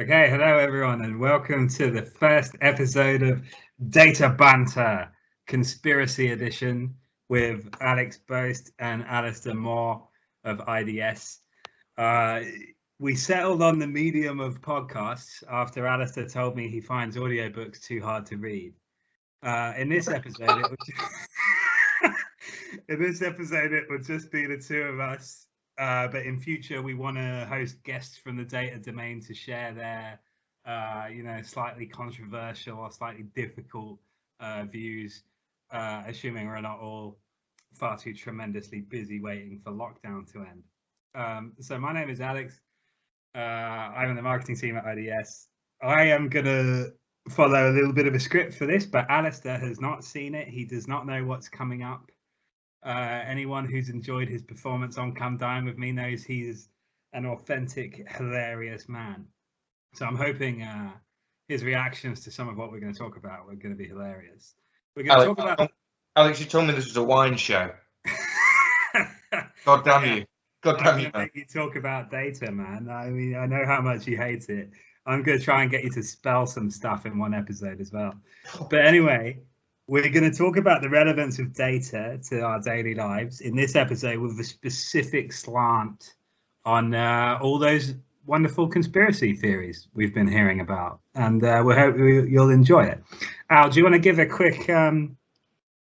Okay, hello everyone, and welcome to the first episode of Data Banter, Conspiracy Edition, with Alex Boast and Alasdair Moore of IDS. We settled on the medium of podcasts after Alasdair told me he finds audiobooks too hard to read. In this episode, it would just be the two of us. But in future, we want to host guests from the data domain to share their, slightly controversial or slightly difficult views, assuming we're not all far too tremendously busy waiting for lockdown to end. So my name is Alex. I'm in the marketing team at IDS. I am going to follow a little bit of a script for this, but Alasdair has not seen it. He does not know what's coming up. Anyone who's enjoyed his performance on Come Dine With Me knows he is an authentic, hilarious man. So I'm hoping his reactions to some of what we're going to talk about are going to be hilarious. We're going to talk about... Alex, you told me this was a wine show. God damn you. God damn you. Make you talk about data, man. I mean, I know how much you hate it. I'm going to try and get you to spell some stuff in one episode as well. But anyway... We're going to talk about the relevance of data to our daily lives in this episode with a specific slant on all those wonderful conspiracy theories we've been hearing about. And we hope you'll enjoy it. Al, do you want to give a quick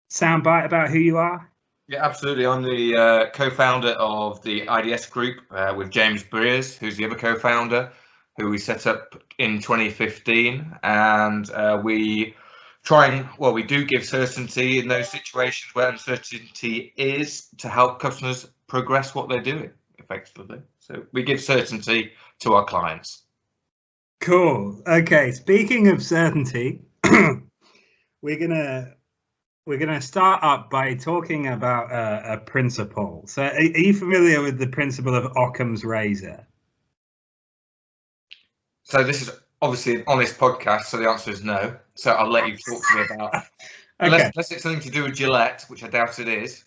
soundbite about who you are? Yeah, absolutely. I'm the co-founder of the IDS group with James Breers, who's the other co-founder, who we set up in 2015. And we do give certainty in those situations where uncertainty is to help customers progress what they're doing effectively. So we give certainty to our clients. Cool. Okay. Speaking of certainty, we're gonna start up by talking about a principle. So, are you familiar with the principle of Occam's razor? So this is obviously an honest podcast, so the answer is no. So I'll let you talk to me about it. Okay. Unless it's something to do with Gillette, which I doubt it is.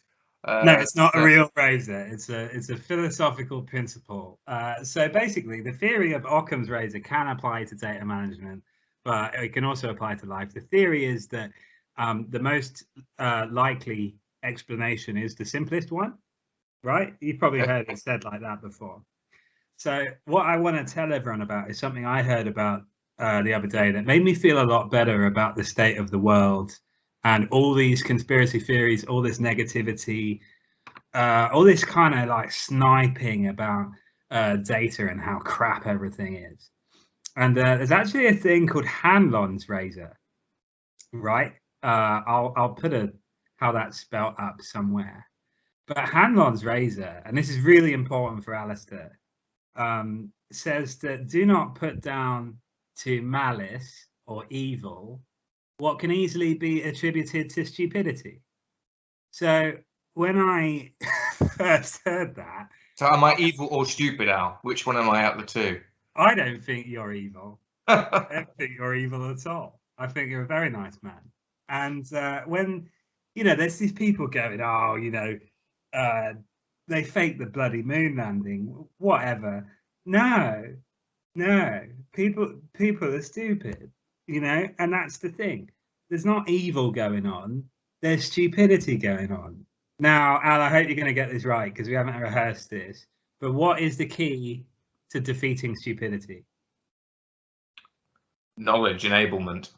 No, it's not a real razor. It's a philosophical principle. So basically, the theory of Occam's razor can apply to data management, but it can also apply to life. The theory is that the most likely explanation is the simplest one, right? You've probably heard it said like that before. So what I want to tell everyone about is something I heard about the other day that made me feel a lot better about the state of the world and all these conspiracy theories, all this negativity, all this kind of like sniping about data and how crap everything is. And there's actually a thing called Hanlon's razor, right? I'll put how that's spelled up somewhere. But Hanlon's razor, and this is really important for Alasdair, says that do not put down to malice or evil what can easily be attributed to stupidity. So when I first heard that... So am I evil or stupid, Al? Which one am I out of the two? I don't think you're evil. I don't think you're evil at all. I think you're a very nice man. And when, there's these people going, they faked the bloody moon landing, whatever. No, people are stupid, and that's the thing. There's not evil going on. There's stupidity going on. Now, Al, I hope you're going to get this right because we haven't rehearsed this. But what is the key to defeating stupidity? Knowledge enablement.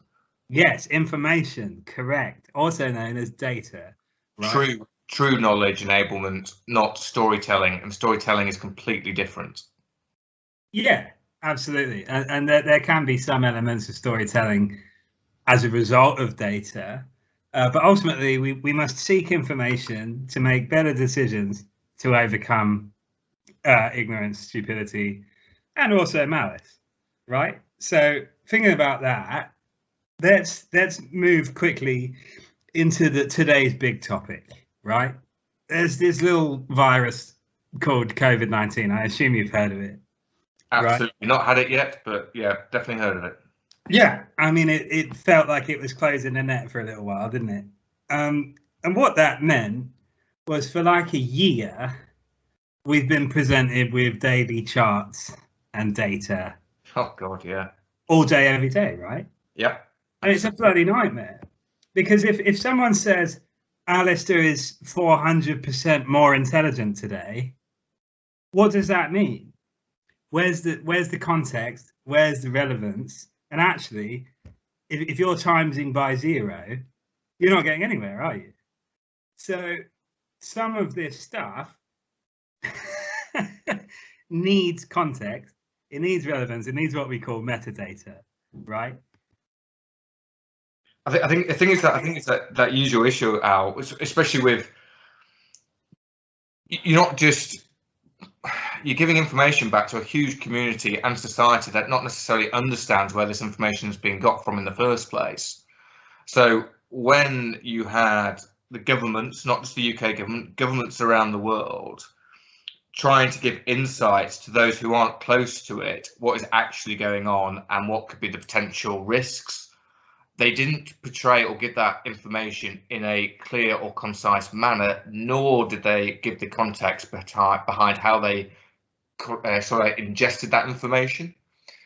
Yes, information, correct. Also known as data. Right? True knowledge enablement, not storytelling, and storytelling is completely different. Yeah, absolutely. And there can be some elements of storytelling as a result of data, but ultimately we must seek information to make better decisions to overcome ignorance, stupidity, and also malice, right? So thinking about that, let's move quickly into today's big topic, right? There's this little virus called COVID-19. I assume you've heard of it. Absolutely. Right? Not had it yet, but yeah, definitely heard of it. Yeah, I mean, it felt like it was closing the net for a little while, didn't it? And what that meant was for like a year, we've been presented with daily charts and data Oh God, yeah. All day, every day, right? Yeah. And it's a bloody nightmare. Because if someone says Alasdair is 400% more intelligent today, what does that mean? Where's the context? Where's the relevance? And actually, if you're timesing by 0, you're not getting anywhere, are you? So some of this stuff needs context, it needs relevance, it needs what we call metadata, right? I think it's that usual issue, Al, especially with, you're giving information back to a huge community and society that not necessarily understands where this information is being got from in the first place. So when you had the governments, not just the UK government, governments around the world, trying to give insights to those who aren't close to it, what is actually going on and what could be the potential risks, they didn't portray or give that information in a clear or concise manner, nor did they give the context behind how they ingested that information.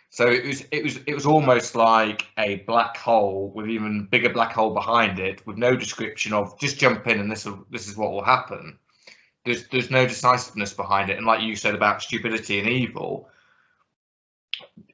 So it was almost like a black hole with even bigger black hole behind it, with no description of just jump in and this is what will happen. There's no decisiveness behind it, and like you said about stupidity and evil,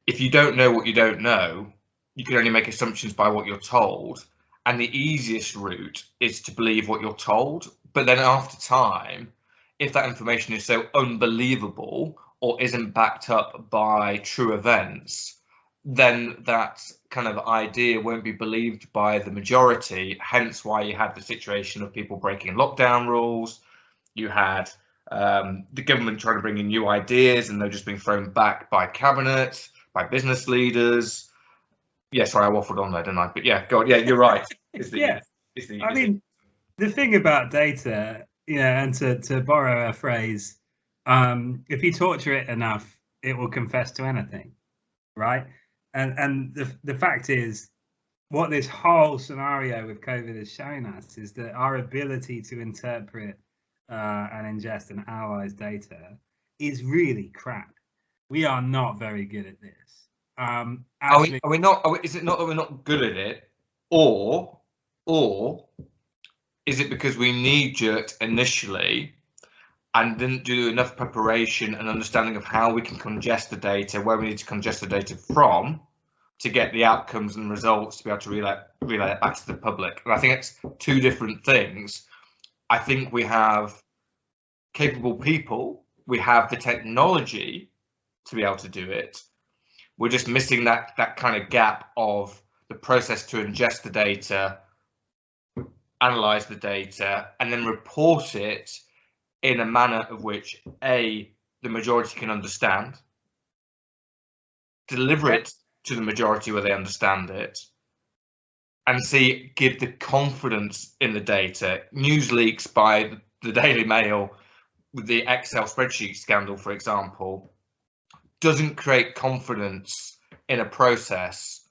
if you don't know what you don't know, you can only make assumptions by what you're told, and the easiest route is to believe what you're told. But then after time, if that information is so unbelievable or isn't backed up by true events, then that kind of idea won't be believed by the majority, hence why you had the situation of people breaking lockdown rules. You had the government trying to bring in new ideas and they're just being thrown back by cabinet, by business leaders. Yeah, sorry, I waffled on there, didn't I? But yeah, God, yeah, you're right. I mean, the thing about data, and to borrow a phrase, if you torture it enough, it will confess to anything, right? And the fact is, what this whole scenario with COVID has shown us is that our ability to interpret and ingest and analyze data is really crap. We are not very good at this. Actually, are we not? Is it not that we're not good at it, or is it because we knee-jerked initially and didn't do enough preparation and understanding of how we can congest the data, where we need to congest the data from, to get the outcomes and results to be able to relay it back to the public? And I think it's two different things. I think we have capable people, we have the technology to be able to do it. We're just missing that kind of gap of the process to ingest the data, analyze the data, and then report it in a manner of which the majority can understand, deliver it to the majority where they understand it, and give the confidence in the data. News leaks by the Daily Mail with the Excel spreadsheet scandal, for example, doesn't create confidence in a process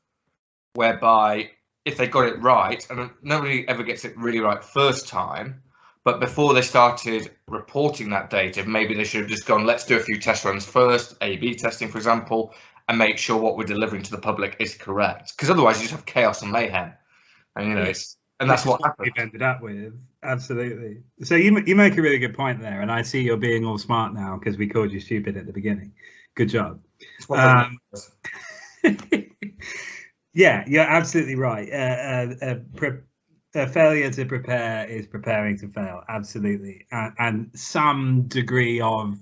whereby if they got it right, and nobody ever gets it really right first time, but before they started reporting that data, maybe they should have just gone, let's do a few test runs first, A/B testing, for example, and make sure what we're delivering to the public is correct. Because otherwise you just have chaos and mayhem. And that's what happened. We've ended up with. Absolutely. So you make a really good point there, and I see you're being all smart now because we called you stupid at the beginning. Good job. Yeah, you're absolutely right. A failure to prepare is preparing to fail. Absolutely. And some degree of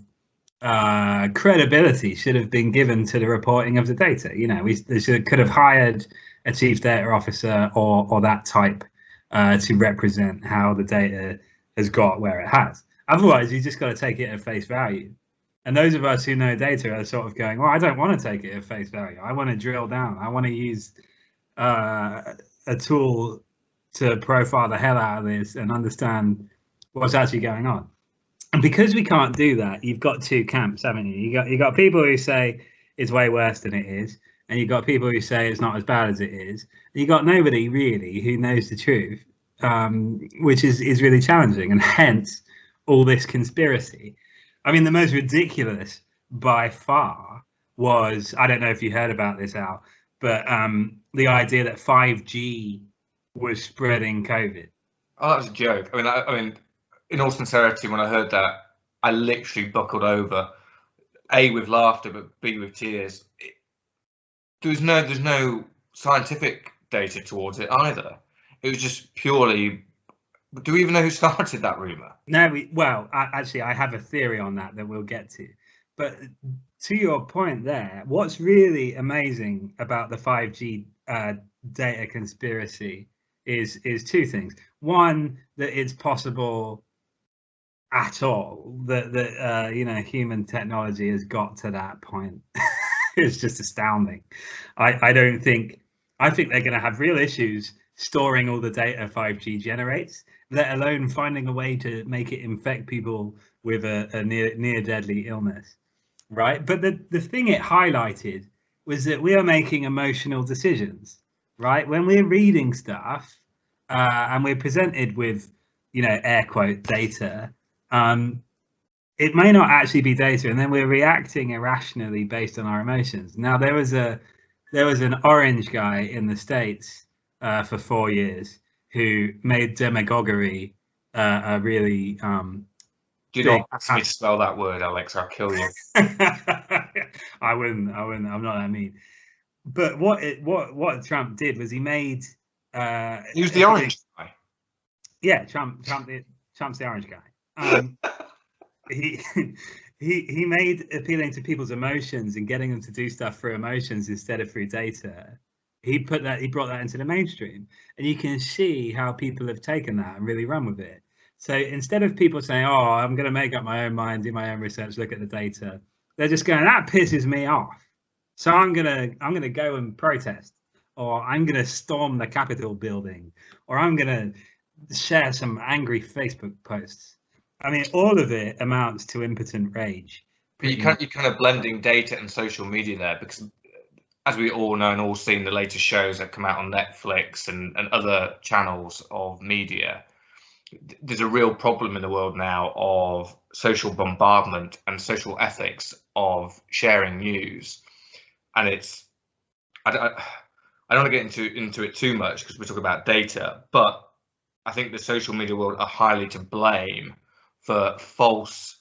credibility should have been given to the reporting of the data. They could have hired a chief data officer or that type to represent how the data has got where it has. Otherwise, you just got to take it at face value. And those of us who know data are sort of going, well, I don't want to take it at face value. I want to drill down. I want to use a tool to profile the hell out of this and understand what's actually going on. And because we can't do that, you've got two camps, haven't you? You got people who say it's way worse than it is, and you've got people who say it's not as bad as it is. You got nobody really who knows the truth, which is really challenging, and hence all this conspiracy. I mean, the most ridiculous by far was, I don't know if you heard about this, Al, but the idea that 5G was spreading COVID. Oh, that was a joke. I mean, in all sincerity, when I heard that, I literally buckled over, A, with laughter, but B, with tears. There's no scientific data towards it either. It was just purely. Do we even know who started that rumor? No, actually, I have a theory on that we'll get to. But to your point there, what's really amazing about the 5G data conspiracy is two things. One, that it's possible at all that you know, human technology has got to that point. It's just astounding. I think they're going to have real issues storing all the data 5G generates, let alone finding a way to make it infect people with a near deadly illness, right? But the thing it highlighted was that we are making emotional decisions, right? When we're reading stuff and we're presented with, you know, air quote data, it may not actually be data, and then we're reacting irrationally based on our emotions. Now, there was an orange guy in the States for 4 years who made demagoguery a really Do not ask me to spell that word, Alex. I'll kill you. I wouldn't. I'm not that mean. But what Trump did was he made. He was the orange guy. Yeah, Trump's the orange guy. He made appealing to people's emotions and getting them to do stuff through emotions instead of through data. He brought that into the mainstream, and you can see how people have taken that and really run with it. So instead of people saying, "Oh, I'm going to make up my own mind, do my own research, look at the data," they're just going, "That pisses me off, so I'm gonna go and protest, or I'm gonna storm the Capitol building, or I'm gonna share some angry Facebook posts." I mean, all of it amounts to impotent rage. But you're kind of blending data and social media there, because as we all know and all seen the latest shows that come out on Netflix and other channels of media, there's a real problem in the world now of social bombardment and social ethics of sharing news. And it's, I don't want to get into it too much because we're talking about data, but I think the social media world are highly to blame for false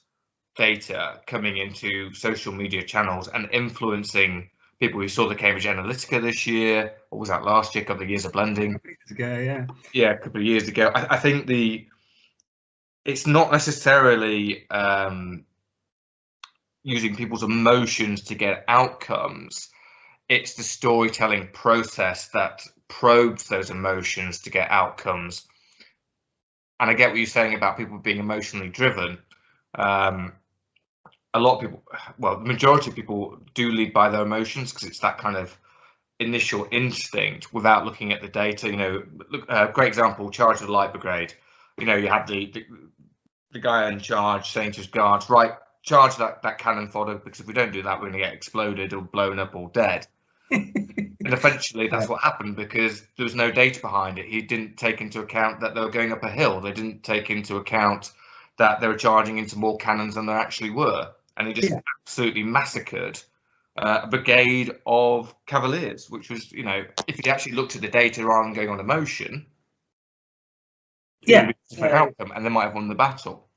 data coming into social media channels and influencing people. We saw the Cambridge Analytica this year, or was that last year? A couple of years of blending. Yeah, a couple of years ago. I think it's not necessarily using people's emotions to get outcomes. It's the storytelling process that probes those emotions to get outcomes. And I get what you're saying about people being emotionally driven. A lot of people, well, the majority of people do lead by their emotions because it's that kind of initial instinct without looking at the data. You know, great example, Charge of the Light Brigade. You know, you had the guy in charge saying to his guards, right, charge that cannon fodder, because if we don't do that, we're going to get exploded or blown up or dead. And eventually that's what happened, because there was no data behind it. He didn't take into account that they were going up a hill. They didn't take into account that they were charging into more cannons than there actually were. And he just absolutely massacred a brigade of cavaliers, which was, you know, if he actually looked at the data rather than going on emotion, it would be a different outcome, and they might have won the battle.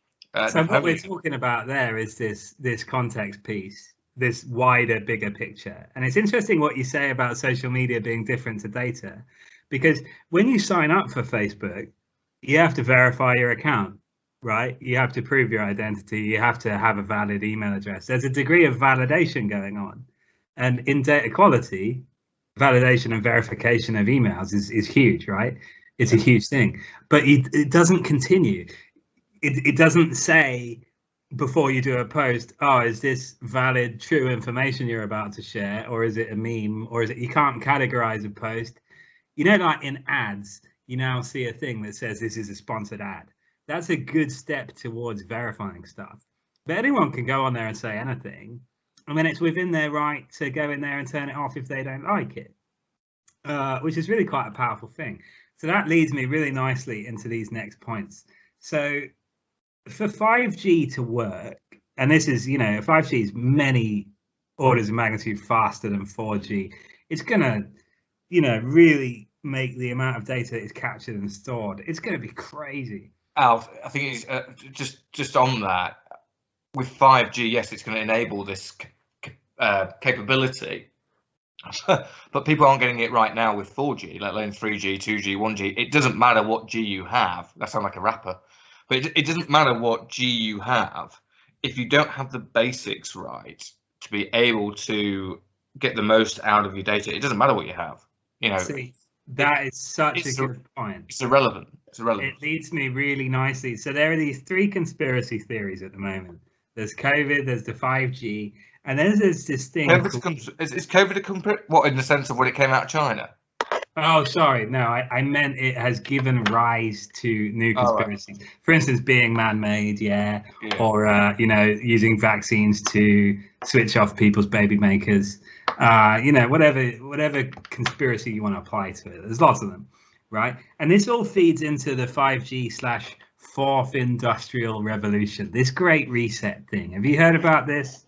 So what we're talking about there is this context piece, this wider, bigger picture. And it's interesting what you say about social media being different to data, because when you sign up for Facebook, you have to verify your account, right? You have to prove your identity. You have to have a valid email address. There's a degree of validation going on. And in data quality, validation and verification of emails is huge, right? It's a huge thing, but it doesn't continue. It doesn't say before you do a post, oh, is this valid, true information you're about to share, or is it a meme, or is it, you can't categorize a post. You know, like in ads, you now see a thing that says this is a sponsored ad. That's a good step towards verifying stuff. But anyone can go on there and say anything, and then it's within their right to go in there and turn it off if they don't like it, which is really quite a powerful thing. So that leads me really nicely into these next points. So for 5G to work, and this is, you know, 5G is many orders of magnitude faster than 4G. It's gonna, really make the amount of data that is captured and stored. It's gonna be crazy. Al, I think it's just on that. With 5G, yes, it's going to enable this capability, but people aren't getting it right now with 4G, let alone 3G, 2G, 1G. It doesn't matter what G you have. That sounds like a rapper, but it doesn't matter what G you have if you don't have the basics right to be able to get the most out of your data. It doesn't matter what you have. See, that is such a good point. It's irrelevant. It's irrelevant. It leads me really nicely. So there are these three conspiracy theories at the moment. There's COVID, there's the 5G, and then there's this thing. Is COVID what, in the sense of when it came out of China? Oh, sorry. No, I meant it has given rise to new conspiracies. Right. For instance, being man-made, or using vaccines to switch off people's baby makers. Whatever conspiracy you want to apply to it. There's lots of them, right? And this all feeds into the 5G/4th industrial revolution, this great reset thing. Have you heard about this?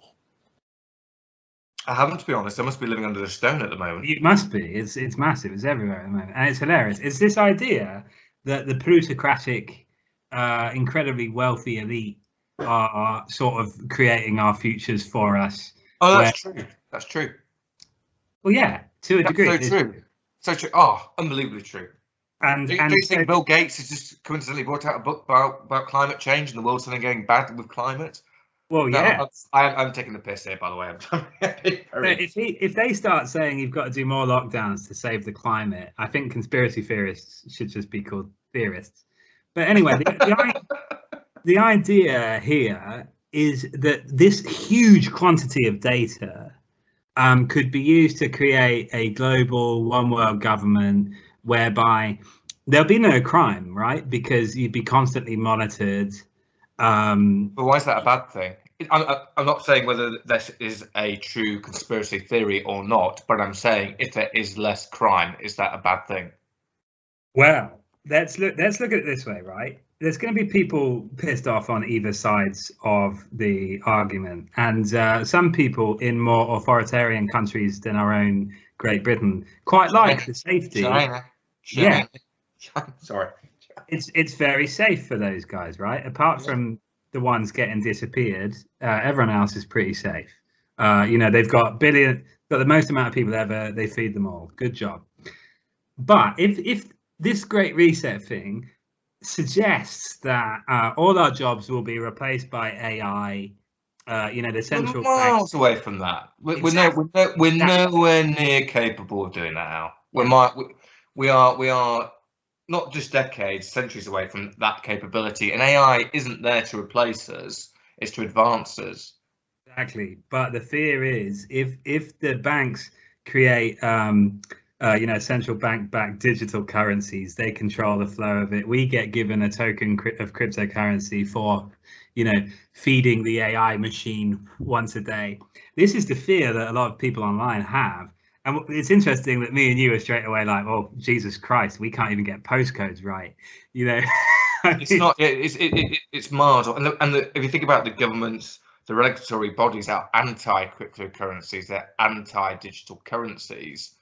I haven't, to be honest. I must be living under a stone at the moment. It must be. It's massive. It's everywhere at the moment, and it's hilarious. It's this idea that the plutocratic, incredibly wealthy elite are sort of creating our futures for us. Oh, that's true. That's true. Well, yeah, to a degree. So true. So true. Oh, unbelievably true. And do you think Bill Gates has just coincidentally brought out a book about climate change and the world suddenly going bad with climate? Well, yeah. I'm taking the piss here, by the way. If they start saying you've got to do more lockdowns to save the climate, I think conspiracy theorists should just be called theorists. But anyway, the idea here is that this huge quantity of data could be used to create a global one world government whereby there'll be no crime, right? Because you'd be constantly monitored. But why is that a bad thing? I'm not saying whether this is a true conspiracy theory or not, but I'm saying if there is less crime, is that a bad thing? Well, let's look at it this way, right? There's going to be people pissed off on either sides of the argument, and some people in more authoritarian countries than our own Great Britain quite like the safety. China. Yeah. Sorry. It's very safe for those guys, right? Apart from the ones getting disappeared, everyone else is pretty safe. They've got the most amount of people ever. They feed them all. Good job. But if this Great Reset thing suggests that all our jobs will be replaced by AI, the central miles away from that. We're nowhere near capable of doing that now. We are not just decades, centuries away from that capability. And AI isn't there to replace us; it's to advance us. Exactly. But the fear is, if the banks create, central bank-backed digital currencies, they control the flow of it. We get given a token of cryptocurrency for, feeding the AI machine once a day. This is the fear that a lot of people online have. And it's interesting that me and you are straight away like, oh, Jesus Christ, we can't even get postcodes right. It's not. It's mild. And if you think about the governments, the regulatory bodies are anti-cryptocurrencies. They're anti-digital currencies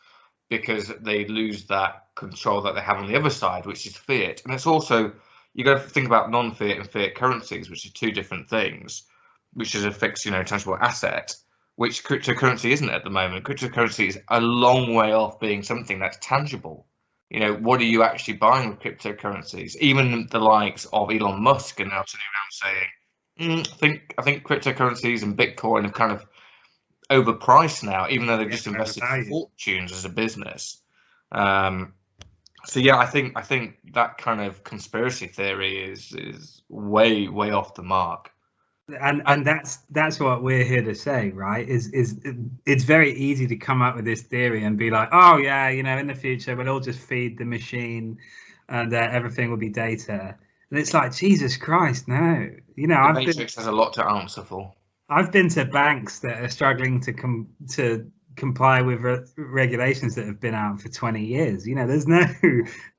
because they lose that control that they have on the other side, which is fiat. And it's also, you got to think about non-fiat and fiat currencies, which are two different things, which is a fixed, tangible asset, which cryptocurrency isn't at the moment. Cryptocurrency is a long way off being something that's tangible. What are you actually buying with cryptocurrencies? Even the likes of Elon Musk are now turning around saying, I think cryptocurrencies and Bitcoin have kind of overpriced now, even though they've just invested fortunes as a business. So yeah, I think that kind of conspiracy theory is way off the mark. And that's what we're here to say, right? Is it's very easy to come up with this theory and be like, oh yeah, in the future we'll all just feed the machine, and everything will be data. And it's like, Jesus Christ, no. The Matrix has a lot to answer for. I've been to banks that are struggling to comply with regulations that have been out for 20 years. There's no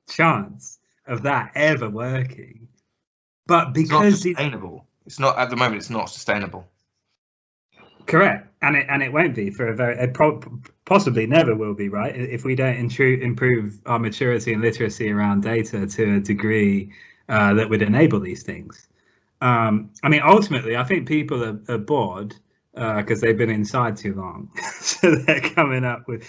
chance of that ever working. But because it's not sustainable. It's not at the moment. It's not sustainable. Correct, and it won't be for a very possibly never will be, right? If we don't improve our maturity and literacy around data to a degree that would enable these things. I mean, ultimately, I think people are bored because they've been inside too long, so they're coming up with.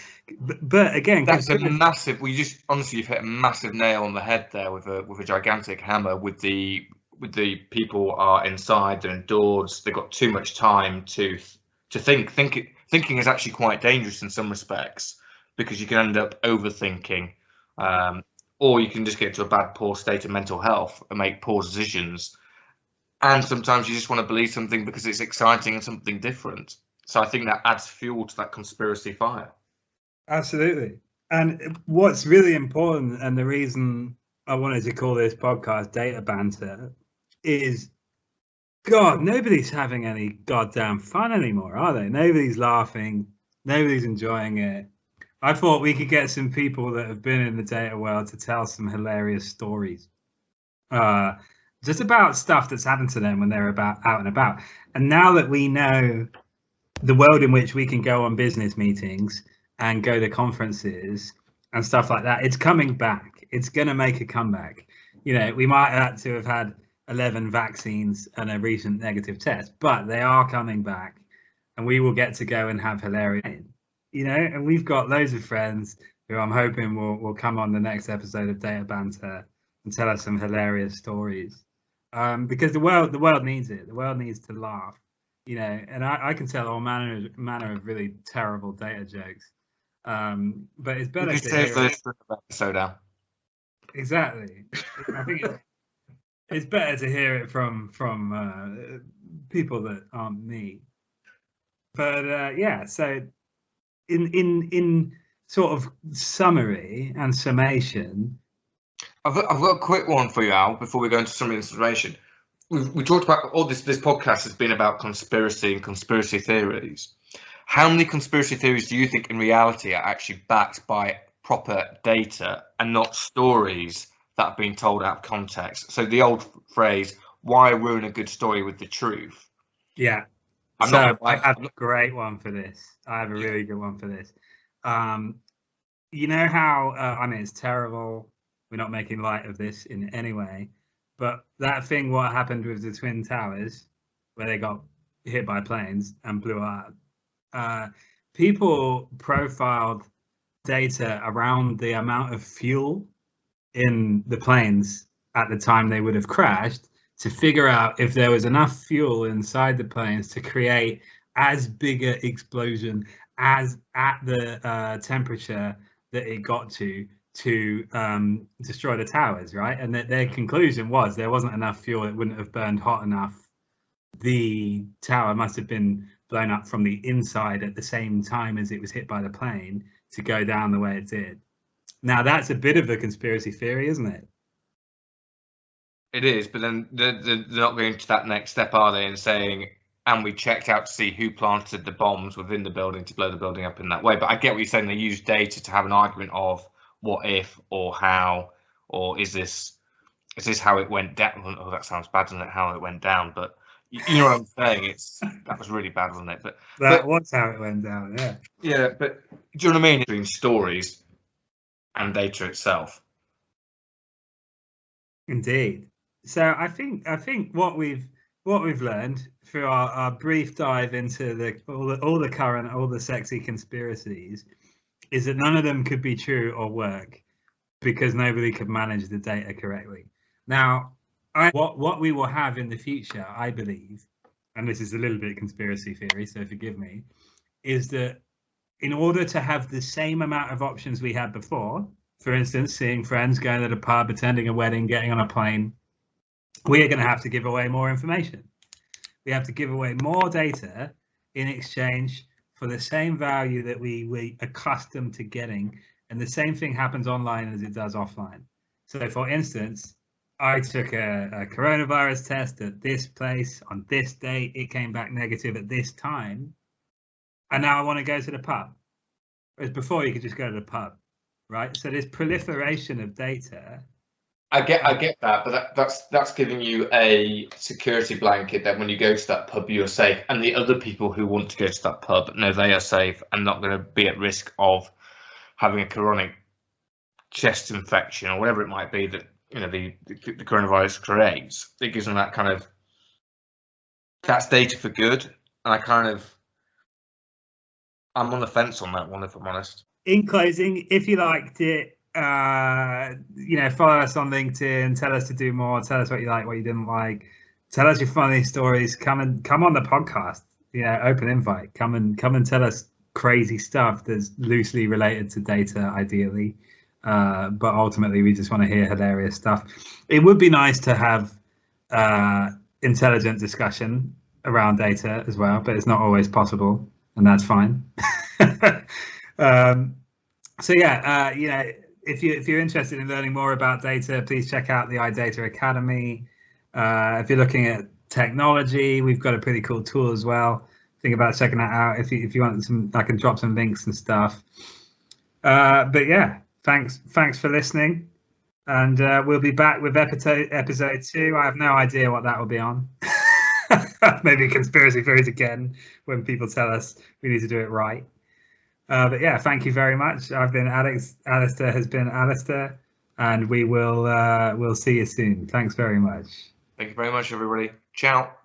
But again, that's a massive. We just honestly, you've hit a massive nail on the head there with a gigantic hammer. With the people are inside, they're indoors, they've got too much time to think. Thinking is actually quite dangerous in some respects because you can end up overthinking, or you can just get to a poor state of mental health and make poor decisions. And sometimes you just want to believe something because it's exciting and something different. So I think that adds fuel to that conspiracy fire. Absolutely. And what's really important, and the reason I wanted to call this podcast Data Banter, is God, nobody's having any goddamn fun anymore, are they? Nobody's laughing. Nobody's enjoying it. I thought we could get some people that have been in the data world to tell some hilarious stories. Just about stuff that's happened to them when they're out and about. And now that we know the world in which we can go on business meetings and go to conferences and stuff like that, it's coming back. It's going to make a comeback. You know, we might have to have had 11 vaccines and a recent negative test, but they are coming back, and we will get to go and have hilarious, you know, and we've got loads of friends who I'm hoping will come on the next episode of Data Banter and tell us some hilarious stories. Because the world needs it. The world needs to laugh, you know. And I can tell all manner of really terrible data jokes. But it's better to hear it. So down. Exactly. I think it's better to hear it from people that aren't me. But yeah, so in sort of summary and summation. I've got a quick one for you, Al, before we go into some information. We talked about all this podcast has been about conspiracy and conspiracy theories. How many conspiracy theories do you think in reality are actually backed by proper data and not stories that have been told out of context? So the old phrase, why ruin a good story with the truth? Yeah. I have a great one for this. I have a really good one for this. You know how, I mean, it's terrible. We're not making light of this in any way, but that thing, what happened with the Twin Towers, where they got hit by planes and blew up, people profiled data around the amount of fuel in the planes at the time they would have crashed to figure out if there was enough fuel inside the planes to create as big an explosion as at the temperature that it got to destroy the towers, right? And that their conclusion was there wasn't enough fuel, it wouldn't have burned hot enough. The tower must have been blown up from the inside at the same time as it was hit by the plane to go down the way it did. Now that's a bit of a conspiracy theory, isn't it? It is, but then they're not going to that next step, are they, and saying, and we checked out to see who planted the bombs within the building to blow the building up in that way. But I get what you're saying. They use data to have an argument of what if or how, or is this how it went down? Oh, that sounds bad, doesn't it? How it went down, but you know what I'm saying. That was really bad, wasn't it? But that was how it went down. Yeah. Yeah, but do you know what I mean? Between stories and data itself. Indeed. So I think what we've learned through our brief dive into all the sexy conspiracies is that none of them could be true or work because nobody could manage the data correctly. Now, what we will have in the future, I believe, and this is a little bit conspiracy theory, so forgive me, is that in order to have the same amount of options we had before, for instance, seeing friends, going to the pub, attending a wedding, getting on a plane, we are going to have to give away more information. We have to give away more data in exchange for the same value that we accustomed to getting. And the same thing happens online as it does offline. So for instance, I took a coronavirus test at this place on this date. It came back negative at this time. And now I want to go to the pub. Whereas before you could just go to the pub, right? So this proliferation of data I get that, but that's giving you a security blanket that when you go to that pub, you're safe, and the other people who want to go to that pub know they are safe and not going to be at risk of having a chronic chest infection or whatever it might be that the coronavirus creates. It gives them that kind of, that's data for good, and I'm on the fence on that one, if I'm honest. In closing, if you liked it, follow us on LinkedIn, tell us to do more, tell us what you like, what you didn't like, tell us your funny stories, come on the podcast, open invite, come and tell us crazy stuff that's loosely related to data, ideally, but ultimately we just want to hear hilarious stuff. It would be nice to have intelligent discussion around data as well, but it's not always possible, and that's fine. So yeah, if you're interested in learning more about data, please check out the iData Academy. If you're looking at technology, we've got a pretty cool tool as well. Think about checking that out if you want some. I can drop some links and stuff. But yeah, thanks for listening, and we'll be back with episode 2. I have no idea what that will be on. Maybe conspiracy theories again when people tell us we need to do it right. But yeah, thank you very much. I've been Alex. Alasdair has been Alasdair, and we'll see you soon. Thanks very much. Thank you very much, everybody. Ciao.